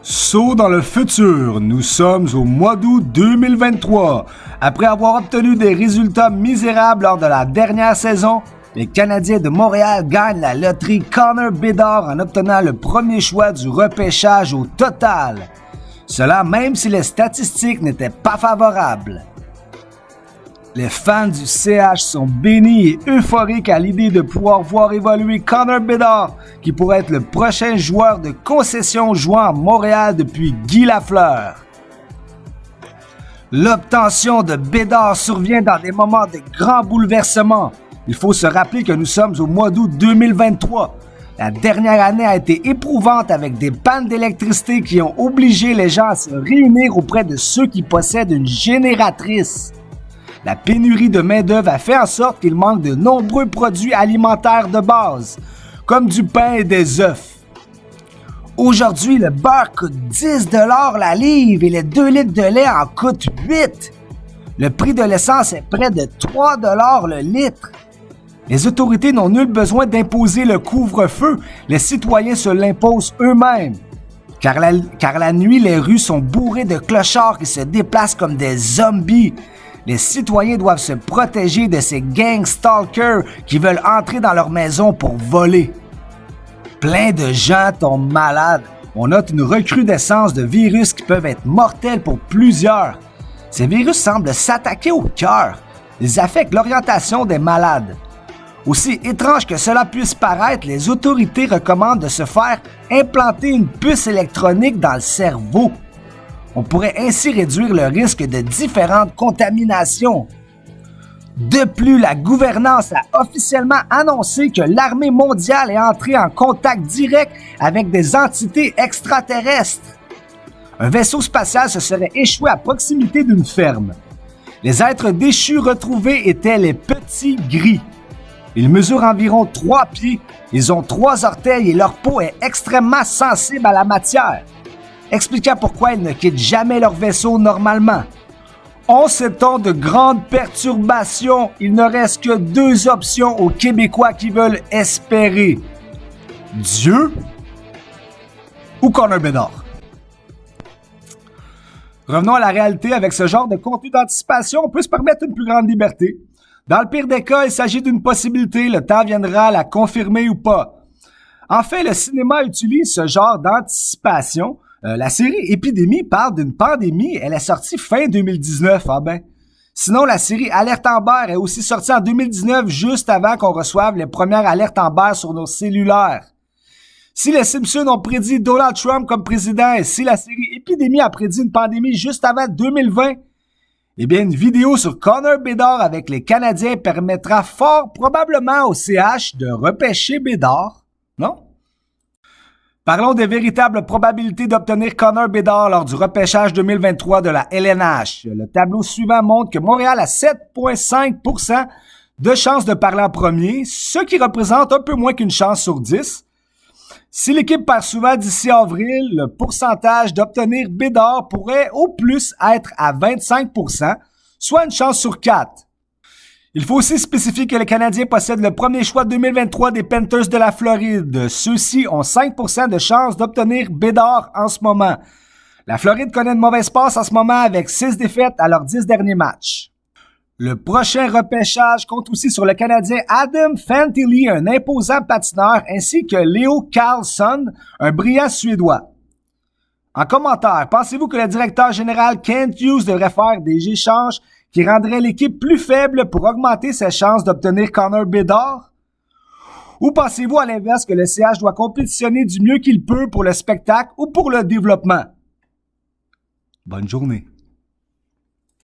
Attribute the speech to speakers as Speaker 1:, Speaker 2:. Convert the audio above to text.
Speaker 1: Saut dans le futur, nous sommes au mois d'août 2023. Après avoir obtenu des résultats misérables lors de la dernière saison, les Canadiens de Montréal gagnent la loterie Connor Bedard en obtenant le premier choix du repêchage au total. Cela même si les statistiques n'étaient pas favorables. Les fans du CH sont bénis et euphoriques à l'idée de pouvoir voir évoluer Connor Bedard, qui pourrait être le prochain joueur de concession jouant à Montréal depuis Guy Lafleur. L'obtention de Bedard survient dans des moments de grand bouleversement. Il faut se rappeler que nous sommes au mois d'août 2023. La dernière année a été éprouvante avec des pannes d'électricité qui ont obligé les gens à se réunir auprès de ceux qui possèdent une génératrice. La pénurie de main-d'œuvre a fait en sorte qu'il manque de nombreux produits alimentaires de base, comme du pain et des œufs. Aujourd'hui, le beurre coûte 10 $ la livre et les 2 litres de lait en coûtent 8. Le prix de l'essence est près de 3 $ le litre. Les autorités n'ont nul besoin d'imposer le couvre-feu, les citoyens se l'imposent eux-mêmes. Car la nuit, les rues sont bourrées de clochards qui se déplacent comme des zombies. Les citoyens doivent se protéger de ces gang stalkers qui veulent entrer dans leur maison pour voler. Plein de gens tombent malades. On note une recrudescence de virus qui peuvent être mortels pour plusieurs. Ces virus semblent s'attaquer au cœur. Ils affectent l'orientation des malades. Aussi étrange que cela puisse paraître, les autorités recommandent de se faire implanter une puce électronique dans le cerveau. On pourrait ainsi réduire le risque de différentes contaminations. De plus, la gouvernance a officiellement annoncé que l'armée mondiale est entrée en contact direct avec des entités extraterrestres. Un vaisseau spatial se serait échoué à proximité d'une ferme. Les êtres déchus retrouvés étaient les petits gris. Ils mesurent environ 3 pieds, ils ont 3 orteils et leur peau est extrêmement sensible à la matière, expliquant pourquoi ils ne quittent jamais leur vaisseau normalement. En ces temps de grandes perturbations, il ne reste que 2 options aux Québécois qui veulent espérer. Dieu ou Connor Bedard. Revenons à la réalité, avec ce genre de contenu d'anticipation, on peut se permettre une plus grande liberté. Dans le pire des cas, il s'agit d'une possibilité, le temps viendra à la confirmer ou pas. En fait, le cinéma utilise ce genre d'anticipation. La série Épidémie parle d'une pandémie, elle est sortie fin 2019, Sinon, la série Alerte Amber est aussi sortie en 2019, juste avant qu'on reçoive les premières alertes Amber sur nos cellulaires. Si les Simpsons ont prédit Donald Trump comme président et si la série Épidémie a prédit une pandémie juste avant 2020, eh bien, une vidéo sur Connor Bedard avec les Canadiens permettra fort probablement au CH de repêcher Bedard, non? Parlons des véritables probabilités d'obtenir Connor Bedard lors du repêchage 2023 de la LNH. Le tableau suivant montre que Montréal a 7,5% de chances de parler en premier, ce qui représente un peu moins qu'une chance sur 10. Si l'équipe perd souvent d'ici avril, le pourcentage d'obtenir Bedard pourrait au plus être à 25%, soit une chance sur 4. Il faut aussi spécifier que les Canadiens possèdent le premier choix 2023 des Panthers de la Floride. Ceux-ci ont 5% de chances d'obtenir Bedard en ce moment. La Floride connaît une mauvaise passe en ce moment avec 6 défaites à leurs 10 derniers matchs. Le prochain repêchage compte aussi sur le Canadien Adam Fantilli, un imposant patineur, ainsi que Leo Carlsson, un brillant Suédois. En commentaire, pensez-vous que le directeur général Kent Hughes devrait faire des échanges qui rendraient l'équipe plus faible pour augmenter ses chances d'obtenir Connor Bedard? Ou pensez-vous à l'inverse que le CH doit compétitionner du mieux qu'il peut pour le spectacle ou pour le développement? Bonne journée.